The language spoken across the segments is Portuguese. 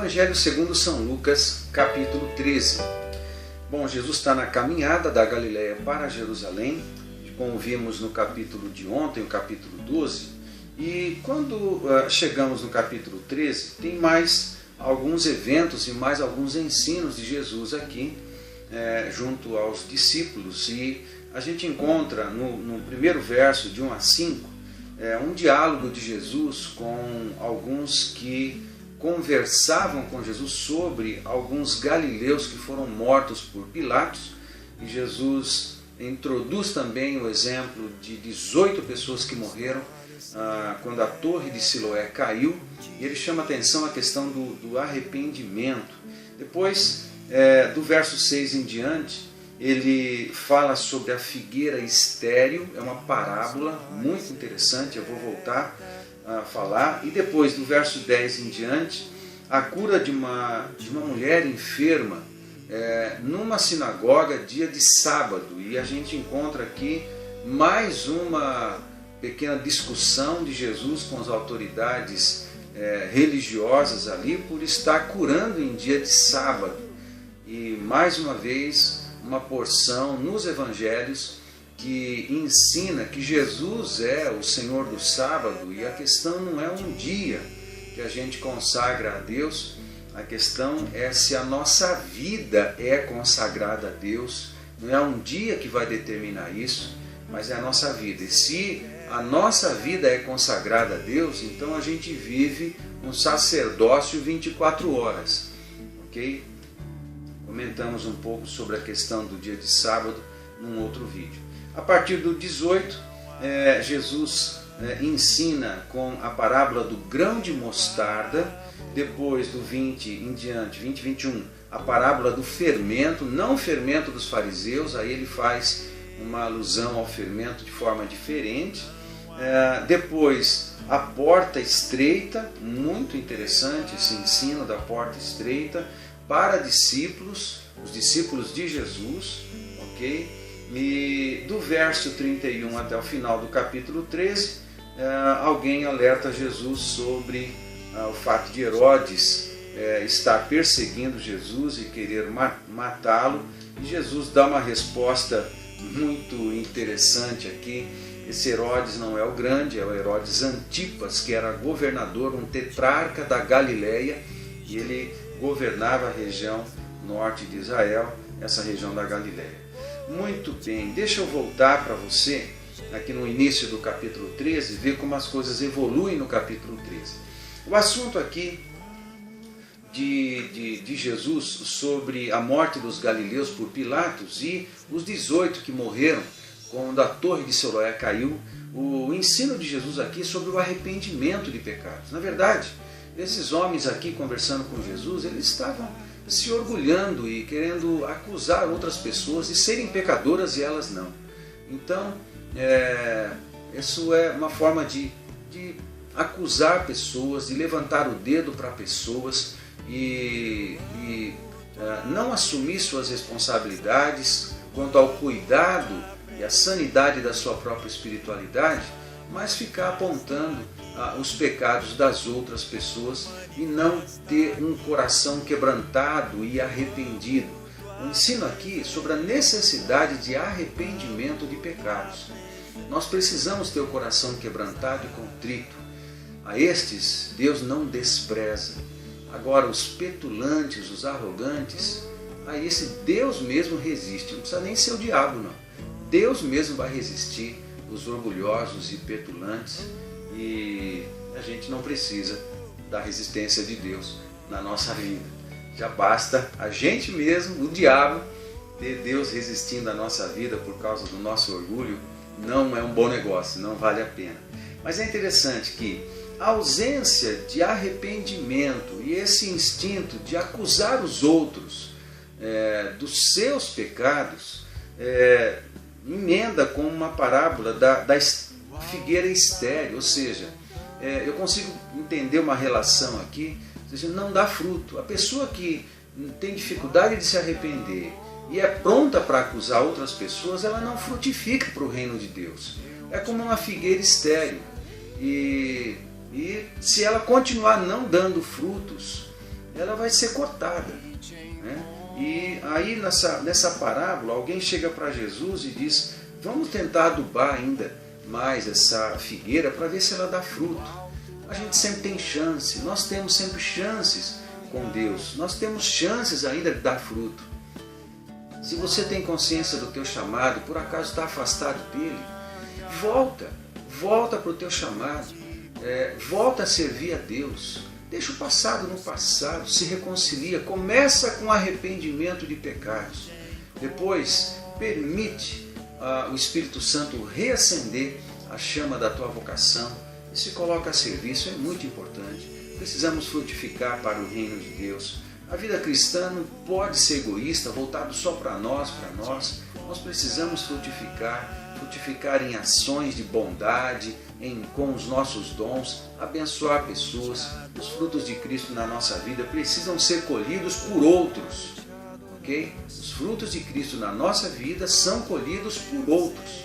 Evangelho segundo São Lucas, capítulo 13. Bom, Jesus está na caminhada da Galileia para Jerusalém, como vimos no capítulo de ontem, o capítulo 12. E quando chegamos no capítulo 13, tem mais alguns eventos e mais alguns ensinos de Jesus aqui, junto aos discípulos. E a gente encontra no primeiro verso, de 1 a 5, um diálogo de Jesus com alguns que conversavam com Jesus sobre alguns galileus que foram mortos por Pilatos. E Jesus introduz também o exemplo de 18 pessoas que morreram quando a torre de Siloé caiu, e ele chama atenção a questão do arrependimento. Depois, do verso 6 em diante, ele fala sobre a figueira estéril, é uma parábola muito interessante, eu vou voltar a falar. E depois, do verso 10 em diante, a cura de uma mulher enferma numa sinagoga, dia de sábado. E a gente encontra aqui mais uma pequena discussão de Jesus com as autoridades religiosas ali por estar curando em dia de sábado. E mais uma vez, uma porção nos evangelhos que ensina que Jesus é o Senhor do sábado, e a questão não é um dia que a gente consagra a Deus, a questão é se a nossa vida é consagrada a Deus. Não é um dia que vai determinar isso, mas é a nossa vida. E se a nossa vida é consagrada a Deus, então a gente vive um sacerdócio 24 horas, ok? Comentamos um pouco sobre a questão do dia de sábado num outro vídeo. A partir do 18, Jesus ensina com a parábola do grão de mostarda. Depois do 20 em diante, 20 e 21, a parábola do fermento, não o fermento dos fariseus, aí ele faz uma alusão ao fermento de forma diferente. Depois, a porta estreita, muito interessante esse ensino da porta estreita, para discípulos, os discípulos de Jesus, ok? E do verso 31 até o final do capítulo 13, alguém alerta Jesus sobre o fato de Herodes estar perseguindo Jesus e querer matá-lo. E Jesus dá uma resposta muito interessante aqui. Esse Herodes não é o grande, é o Herodes Antipas, que era governador, um tetrarca da Galileia, e ele governava a região norte de Israel, essa região da Galileia. Muito bem, deixa eu voltar para você, aqui no início do capítulo 13, ver como as coisas evoluem no capítulo 13. O assunto aqui de Jesus sobre a morte dos galileus por Pilatos e os 18 que morreram quando a torre de Siloé caiu, o ensino de Jesus aqui sobre o arrependimento de pecados. Na verdade, esses homens aqui conversando com Jesus, eles estavam se orgulhando e querendo acusar outras pessoas de serem pecadoras e elas não. Então, isso é uma forma de acusar pessoas, de levantar o dedo para pessoas e não assumir suas responsabilidades quanto ao cuidado e à sanidade da sua própria espiritualidade, mas ficar apontando os pecados das outras pessoas e não ter um coração quebrantado e arrependido. O ensino aqui sobre a necessidade de arrependimento de pecados. Nós precisamos ter o coração quebrantado e contrito. A estes Deus não despreza. Agora, os petulantes, os arrogantes, a esse Deus mesmo resiste. Não precisa nem ser o diabo, não. Deus mesmo vai resistir os orgulhosos e petulantes, e a gente não precisa da resistência de Deus na nossa vida. Já basta a gente mesmo, o diabo, ter Deus resistindo à nossa vida por causa do nosso orgulho. Não é um bom negócio, não vale a pena. Mas é interessante que a ausência de arrependimento e esse instinto de acusar os outros dos seus pecados emenda com uma parábola da figueira estéril, ou seja, eu consigo entender uma relação aqui, ou seja, não dá fruto. A pessoa que tem dificuldade de se arrepender e é pronta para acusar outras pessoas, ela não frutifica para o reino de Deus. É como uma figueira estéril. E se ela continuar não dando frutos, ela vai ser cortada, né? E aí nessa parábola alguém chega para Jesus e diz: vamos tentar adubar ainda mais essa figueira para ver se ela dá fruto. A gente sempre tem chance, nós temos sempre chances com Deus, nós temos chances ainda de dar fruto. Se você tem consciência do teu chamado, por acaso está afastado dele, volta para o teu chamado, volta a servir a Deus. Deixa o passado no passado, se reconcilia, começa com arrependimento de pecados. Depois, permite o Espírito Santo reacender a chama da tua vocação e se coloca a serviço. É muito importante. Precisamos frutificar para o reino de Deus. A vida cristã não pode ser egoísta, voltado só para nós. Nós precisamos frutificar em ações de bondade, com os nossos dons, abençoar pessoas. Os frutos de Cristo na nossa vida precisam ser colhidos por outros, ok? Os frutos de Cristo na nossa vida são colhidos por outros.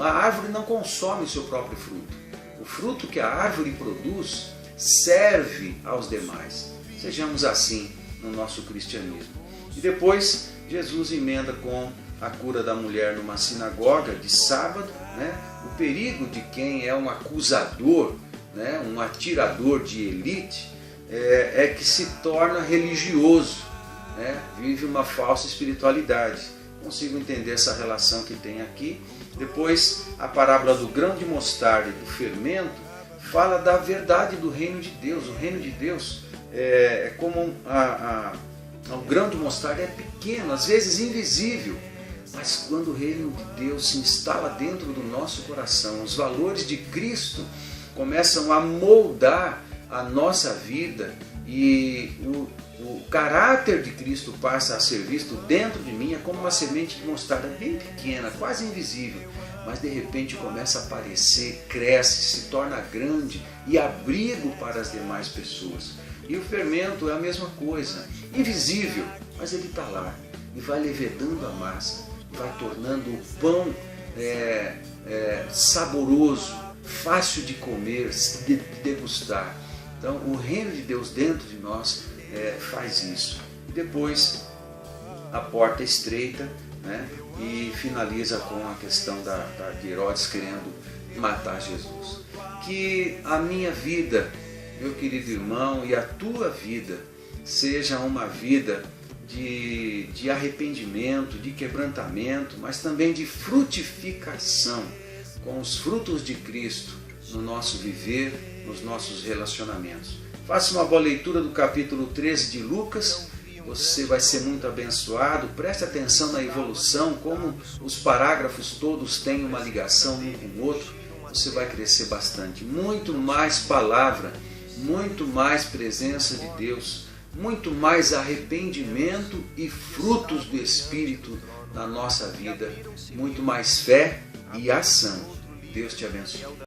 A árvore não consome o seu próprio fruto. O fruto que a árvore produz serve aos demais. Sejamos assim no nosso cristianismo. E depois Jesus emenda com a cura da mulher numa sinagoga de sábado, né? O perigo de quem é um acusador, né? Um atirador de elite, é que se torna religioso, né? Vive uma falsa espiritualidade. Consigo entender essa relação que tem aqui. Depois, a parábola do grão de mostarda e do fermento fala da verdade do reino de Deus. O reino de Deus é como o grão de mostarda, é pequeno, às vezes invisível, mas quando o reino de Deus se instala dentro do nosso coração, os valores de Cristo começam a moldar a nossa vida e o caráter de Cristo passa a ser visto dentro de mim. É como uma semente de mostarda bem pequena, quase invisível, mas de repente começa a aparecer, cresce, se torna grande e abrigo para as demais pessoas. E o fermento é a mesma coisa, invisível, mas ele está lá e vai levedando a massa, vai tornando o pão saboroso, fácil de comer, de degustar. Então o reino de Deus dentro de nós faz isso. E depois a porta estreita, né? E finaliza com a questão de Herodes querendo matar Jesus. Que a minha vida, meu querido irmão, e a tua vida seja uma vida de arrependimento, de quebrantamento, mas também de frutificação com os frutos de Cristo no nosso viver, nos nossos relacionamentos. Faça uma boa leitura do capítulo 13 de Lucas, você vai ser muito abençoado. Preste atenção na evolução, como os parágrafos todos têm uma ligação um com o outro. Você vai crescer bastante, muito mais palavra, muito mais presença de Deus, muito mais arrependimento e frutos do Espírito na nossa vida, muito mais fé e ação. Deus te abençoe.